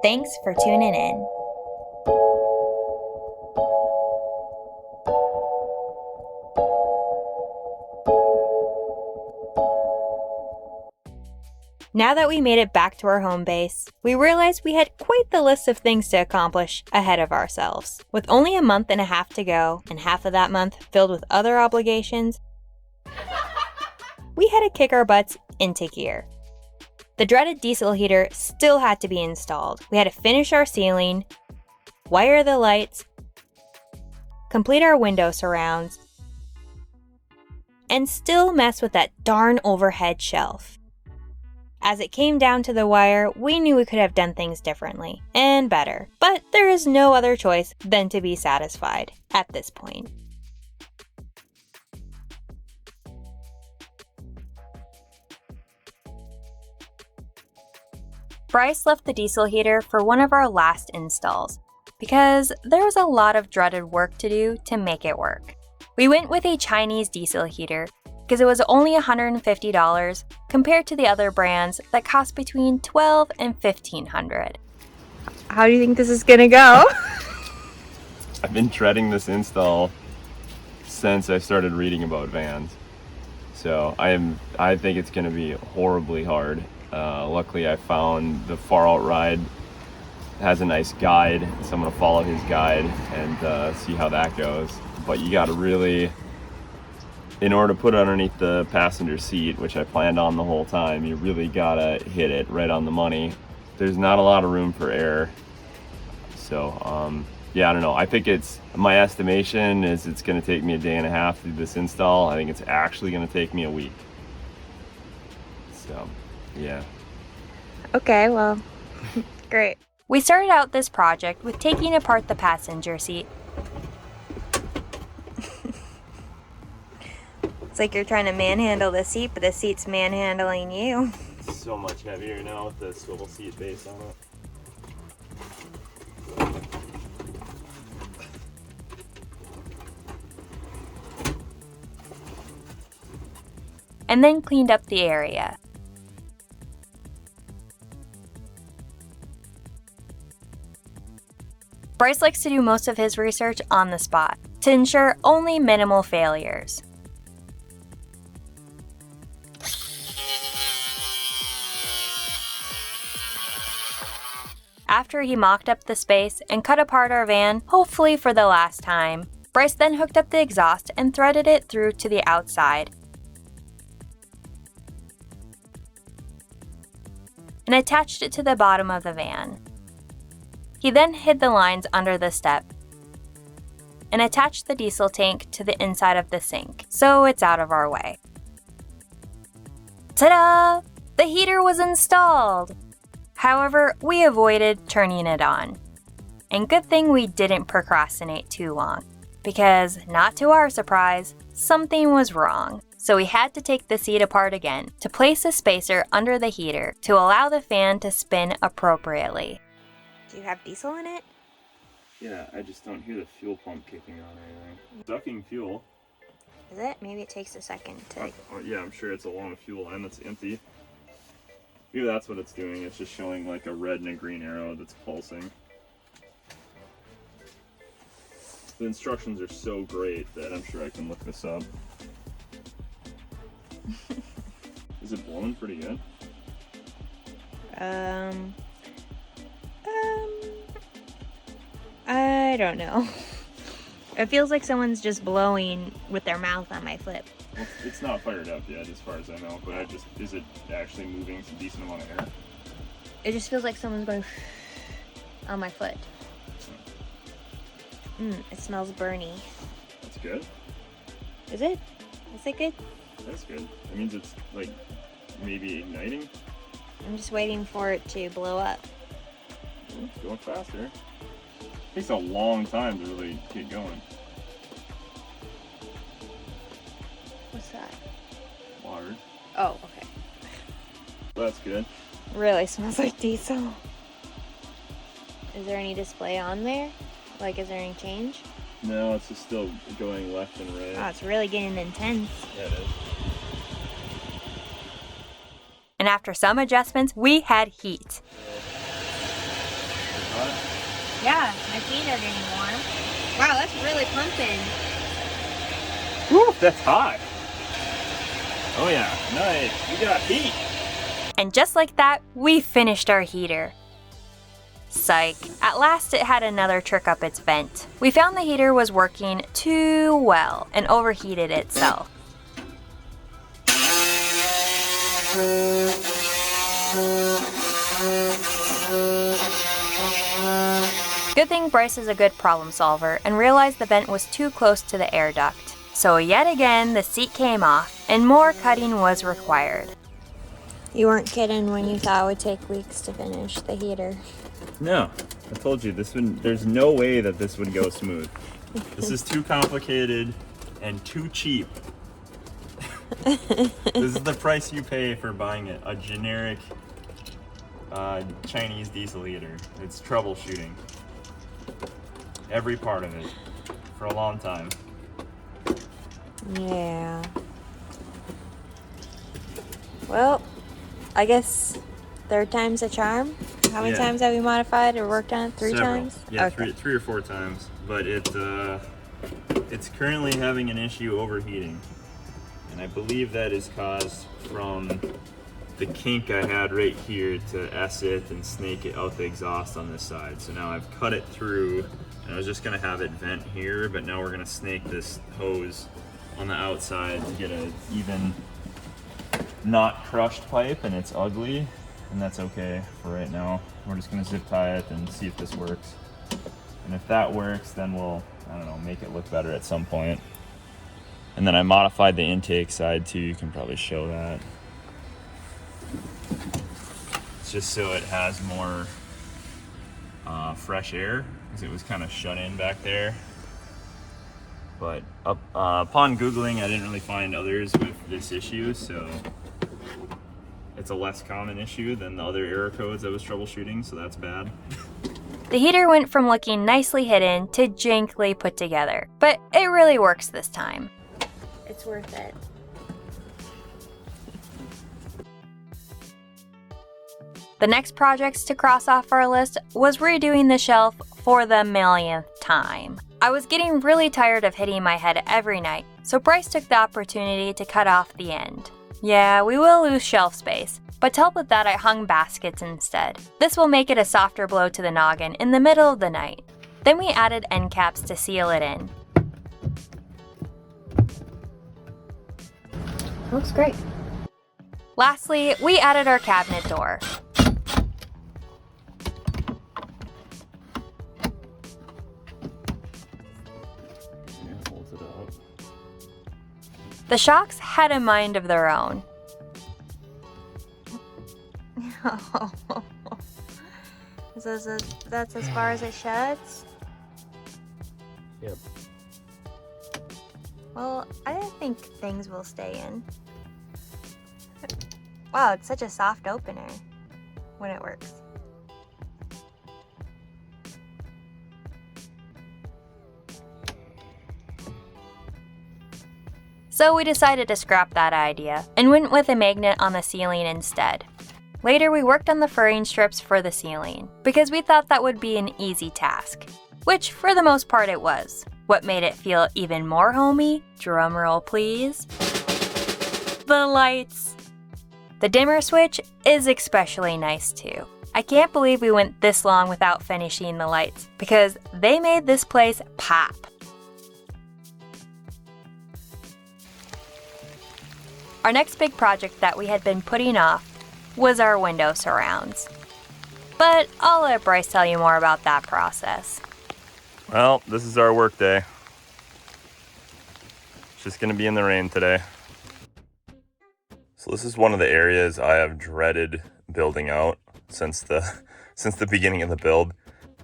Thanks for tuning in. Now that we made it back to our home base, we realized we had quite the list of things to accomplish ahead of ourselves. With only a month and a half to go, and half of that month filled with other obligations, we had to kick our butts into gear. The dreaded diesel heater still had to be installed. We had to finish our ceiling, wire the lights, complete our window surrounds, and still mess with that darn overhead shelf. As it came down to the wire, we knew we could have done things differently and better, but there is no other choice than to be satisfied at this point. Bryce left the diesel heater for one of our last installs because there was a lot of dreaded work to do to make it work. We went with a Chinese diesel heater because it was only $150 compared to the other brands that cost between $1,200 and $1,500. How do you think this is gonna go? I've been dreading this install since I started reading about vans. So I think it's gonna be horribly hard. Luckily I found the Far Out Ride has a nice guide, so I'm gonna follow his guide and see how that goes. But you gotta really, in order to put it underneath the passenger seat, which I planned on the whole time, you really gotta hit it right on the money. There's not a lot of room for error. So, yeah, I don't know. I think my estimation is it's gonna take me a day and a half to do this install. I think it's actually gonna take me a week. So, yeah. Okay, well, great. We started out this project with taking apart the passenger seat. It's like you're trying to manhandle the seat, but the seat's manhandling you. It's so much heavier now with the swivel seat base on it. And then cleaned up the area. Bryce likes to do most of his research on the spot to ensure only minimal failures. After he mocked up the space and cut apart our van, hopefully for the last time, Bryce then hooked up the exhaust and threaded it through to the outside and attached it to the bottom of the van. He then hid the lines under the step and attached the diesel tank to the inside of the sink, so it's out of our way. Ta-da! The heater was installed! However, we avoided turning it on. And good thing we didn't procrastinate too long, because, not to our surprise, something was wrong. So we had to take the seat apart again to place a spacer under the heater to allow the fan to spin appropriately. Do you have diesel in it? Yeah, I just don't hear the fuel pump kicking on or anything. Sucking fuel. Is it? Maybe it takes a second to... Yeah, I'm sure it's a long fuel and it's empty. Maybe that's what it's doing. It's just showing like a red and a green arrow that's pulsing. The instructions are so great that I'm sure I can look this up. Is it blowing pretty good? I don't know. It feels like someone's just blowing with their mouth on my foot. Well, it's not fired up yet, as far as I know, but is it actually moving a decent amount of air? It just feels like someone's going on my foot. It smells burny. That's good. Is it? Is it good? That's good. That means it's like maybe igniting. I'm just waiting for it to blow up. It's going faster. It takes a long time to really get going. What's that? Water. Oh, okay. That's good. Really smells like diesel. Is there any display on there? Like, is there any change? No, it's just still going left and right. Oh, it's really getting intense. Yeah, it is. And after some adjustments, we had heat. Yeah, my feet are getting warm. Wow, that's really pumping. Woo, that's hot. Oh yeah, nice. We got heat. And just like that, we finished our heater. Psych. At last it had another trick up its vent. We found the heater was working too well and overheated itself. Good thing Bryce is a good problem solver and realized the vent was too close to the air duct. So yet again, the seat came off and more cutting was required. You weren't kidding when you thought it would take weeks to finish the heater. No, I told you there's no way that this would go smooth. This is too complicated and too cheap. This is the price you pay for buying a generic Chinese diesel heater. It's troubleshooting every part of it for a long time. Yeah. Well, I guess third time's a charm. How many times have we modified or worked on it? Three times? Yeah, okay. three or four times. But it's currently having an issue overheating. And I believe that is caused from the kink I had right here to S it and snake it out the exhaust on this side. So now I've cut it through, and I was just gonna have it vent here, but now we're gonna snake this hose on the outside to get an even, not crushed pipe, and it's ugly, and that's okay for right now. We're just gonna zip tie it and see if this works. And if that works, then we'll, I don't know, make it look better at some point. And then I modified the intake side too, you can probably show that. It's just so it has more fresh air, because it was kind of shut in back there. But upon Googling, I didn't really find others with this issue, so it's a less common issue than the other error codes I was troubleshooting, so that's bad. The heater went from looking nicely hidden to jankily put together, but it really works this time. It's worth it. The next projects to cross off our list was redoing the shelf for the millionth time. I was getting really tired of hitting my head every night, so Bryce took the opportunity to cut off the end. Yeah, we will lose shelf space, but to help with that I hung baskets instead. This will make it a softer blow to the noggin in the middle of the night. Then we added end caps to seal it in. Looks great. Lastly, we added our cabinet door. The shocks had a mind of their own. That's as far as it shuts? Yep. Well, I didn't think things will stay in. Wow, it's such a soft opener when it works. So we decided to scrap that idea and went with a magnet on the ceiling instead. Later we worked on the furring strips for the ceiling because we thought that would be an easy task, which for the most part it was. What made it feel even more homey? Drumroll please. The lights. The dimmer switch is especially nice too. I can't believe we went this long without finishing the lights because they made this place pop. Our next big project that we had been putting off was our window surrounds. But I'll let Bryce tell you more about that process. Well, this is our work day. It's just gonna be in the rain today. So this is one of the areas I have dreaded building out since the beginning of the build.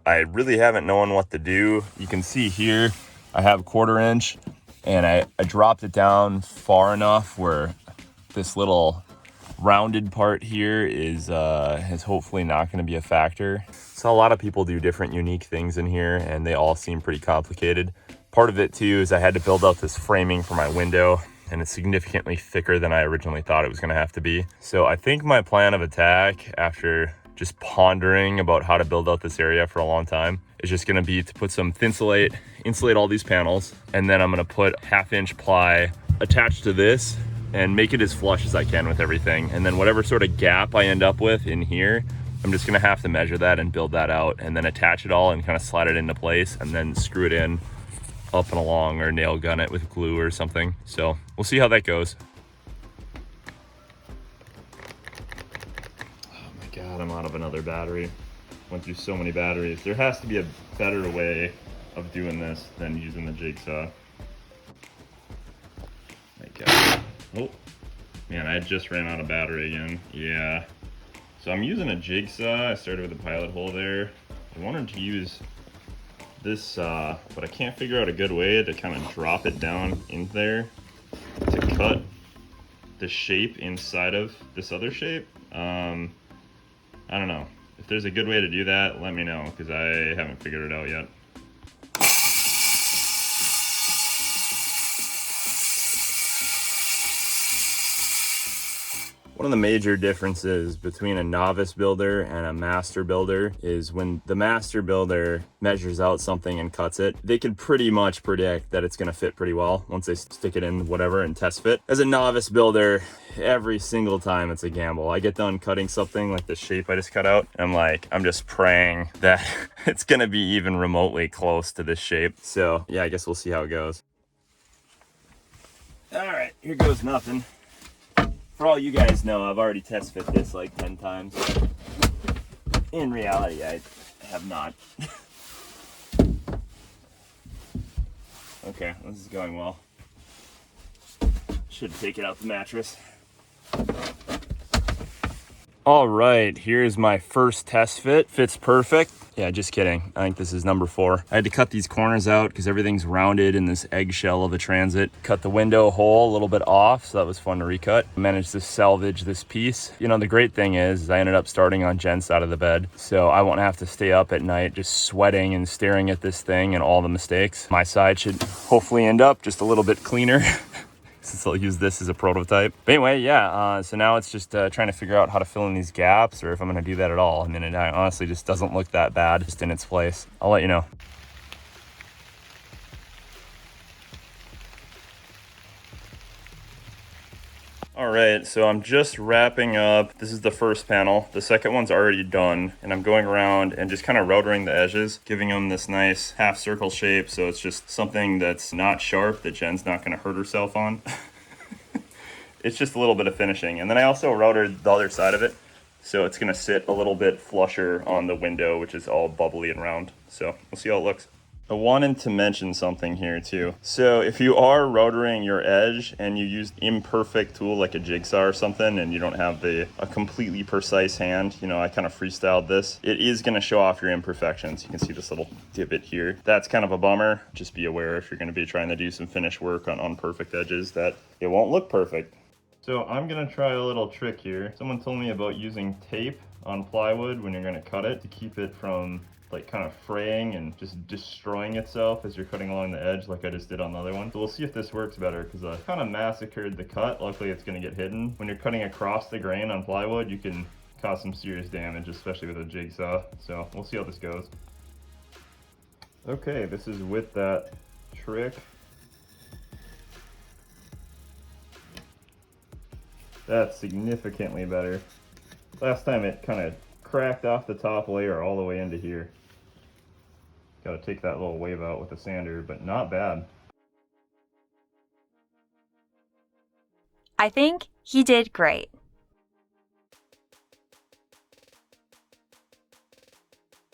I really haven't known what to do. You can see here, I have 1/4 inch and I dropped it down far enough where this little rounded part here is hopefully not going to be a factor. So a lot of people do different unique things in here and they all seem pretty complicated. Part of it too is I had to build out this framing for my window and it's significantly thicker than I originally thought it was going to have to be. So I think my plan of attack after just pondering about how to build out this area for a long time is just gonna be to put some Thinsulate, insulate all these panels, and then I'm gonna put 1/2-inch ply attached to this and make it as flush as I can with everything. And then whatever sort of gap I end up with in here, I'm just gonna have to measure that and build that out and then attach it all and kind of slide it into place and then screw it in up and along or nail gun it with glue or something. So we'll see how that goes. Oh my God, I'm out of another battery. Went through so many batteries. There has to be a better way of doing this than using the jigsaw. My God. Oh, man, I just ran out of battery again. Yeah. So I'm using a jigsaw. I started with a pilot hole there. I wanted to use this saw, but I can't figure out a good way to kind of drop it down in there to cut the shape inside of this other shape. I don't know. If there's a good way to do that, let me know, because I haven't figured it out yet. One of the major differences between a novice builder and a master builder is when the master builder measures out something and cuts it, they can pretty much predict that it's going to fit pretty well once they stick it in whatever and test fit. As a novice builder, every single time it's a gamble. I get done cutting something like the shape I just cut out, and I'm just praying that it's going to be even remotely close to this shape. So yeah, I guess we'll see how it goes. All right, here goes nothing. For all you guys know, I've already test fit this like 10 times. In reality, I have not. Okay, this is going well. Should take it out the mattress. All right, here's my first test fit. Fits perfect. Yeah, just kidding. I think this is number 4. I had to cut these corners out because everything's rounded in this eggshell of a Transit. Cut the window hole a little bit off, so that was fun to recut. I managed to salvage this piece. You know, the great thing is I ended up starting on Jen's side of the bed, so I won't have to stay up at night just sweating and staring at this thing and all the mistakes. My side should hopefully end up just a little bit cleaner. Since I'll use this as a prototype. But anyway, yeah, so now it's just trying to figure out how to fill in these gaps or if I'm gonna do that at all. I mean, it honestly just doesn't look that bad just in its place. I'll let you know. All right, so I'm just wrapping up. This is the first panel. The second one's already done, and I'm going around and just kind of routering the edges, giving them this nice half circle shape, so it's just something that's not sharp that Jen's not gonna hurt herself on. It's just a little bit of finishing. And then I also routered the other side of it, so it's gonna sit a little bit flusher on the window, which is all bubbly and round. So we'll see how it looks. I wanted to mention something here too. So if you are routering your edge and you use imperfect tool like a jigsaw or something and you don't have a completely precise hand, you know, I kind of freestyled this, it is going to show off your imperfections. You can see this little divot here. That's kind of a bummer. Just be aware if you're going to be trying to do some finish work on unperfect edges that it won't look perfect. So I'm going to try a little trick here. Someone told me about using tape on plywood when you're going to cut it to keep it from like kind of fraying and just destroying itself as you're cutting along the edge like I just did on the other one. So we'll see if this works better because I kind of massacred the cut. Luckily it's going to get hidden. When you're cutting across the grain on plywood, you can cause some serious damage, especially with a jigsaw. So we'll see how this goes. Okay, this is with that trick. That's significantly better. Last time it kind of cracked off the top layer all the way into here. Got to take that little wave out with a sander, but not bad. I think he did great.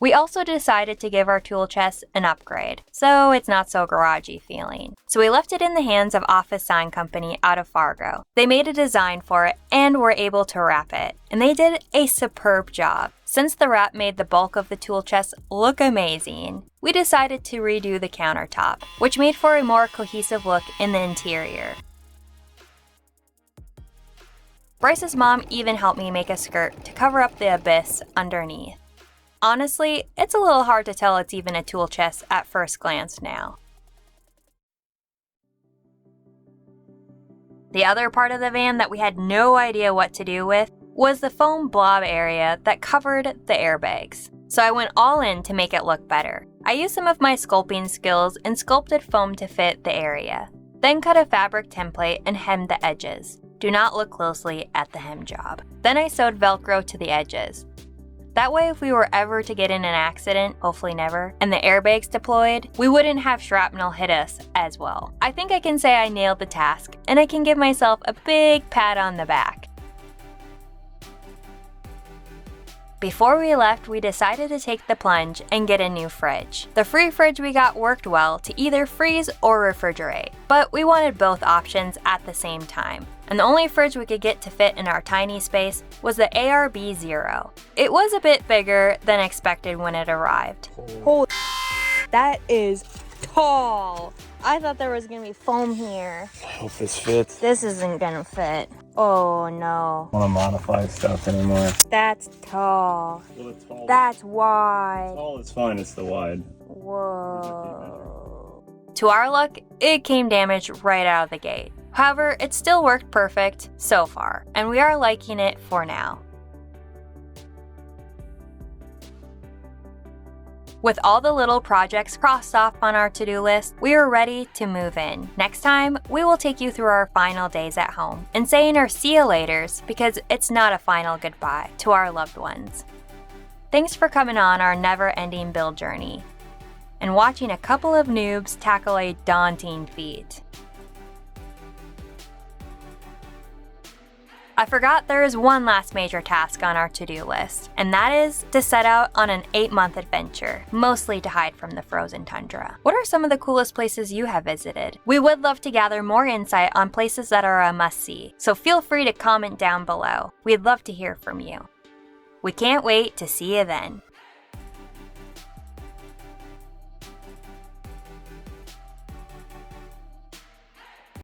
We also decided to give our tool chest an upgrade, so it's not so garagey feeling. So we left it in the hands of Office Sign Company out of Fargo. They made a design for it and were able to wrap it, and they did a superb job. Since the wrap made the bulk of the tool chest look amazing, we decided to redo the countertop, which made for a more cohesive look in the interior. Bryce's mom even helped me make a skirt to cover up the abyss underneath. Honestly, it's a little hard to tell it's even a tool chest at first glance now. The other part of the van that we had no idea what to do with was the foam blob area that covered the airbags. So I went all in to make it look better. I used some of my sculpting skills and sculpted foam to fit the area. Then cut a fabric template and hemmed the edges. Do not look closely at the hem job. Then I sewed Velcro to the edges. That way, if we were ever to get in an accident, hopefully never, and the airbags deployed, we wouldn't have shrapnel hit us as well. I think I can say I nailed the task, and I can give myself a big pat on the back. Before we left, we decided to take the plunge and get a new fridge. The free fridge we got worked well to either freeze or refrigerate, but we wanted both options at the same time. And the only fridge we could get to fit in our tiny space was the ARB Zero. It was a bit bigger than expected when it arrived. Holy, that is tall. I thought there was gonna be foam here. I hope this fits. This isn't gonna fit. Oh no. I don't want to modify stuff anymore. That's tall. Well, it's tall. That's wide. Tall is fine, it's the wide. Whoa. To our luck, it came damaged right out of the gate. However, it still worked perfect so far, and we are liking it for now. With all the little projects crossed off on our to-do list, we are ready to move in. Next time, we will take you through our final days at home and saying our see you laters because it's not a final goodbye to our loved ones. Thanks for coming on our never-ending build journey and watching a couple of noobs tackle a daunting feat. I forgot there is one last major task on our to-do list, and that is to set out on an 8-month adventure, mostly to hide from the frozen tundra. What are some of the coolest places you have visited? We would love to gather more insight on places that are a must-see, so feel free to comment down below. We'd love to hear from you. We can't wait to see you then.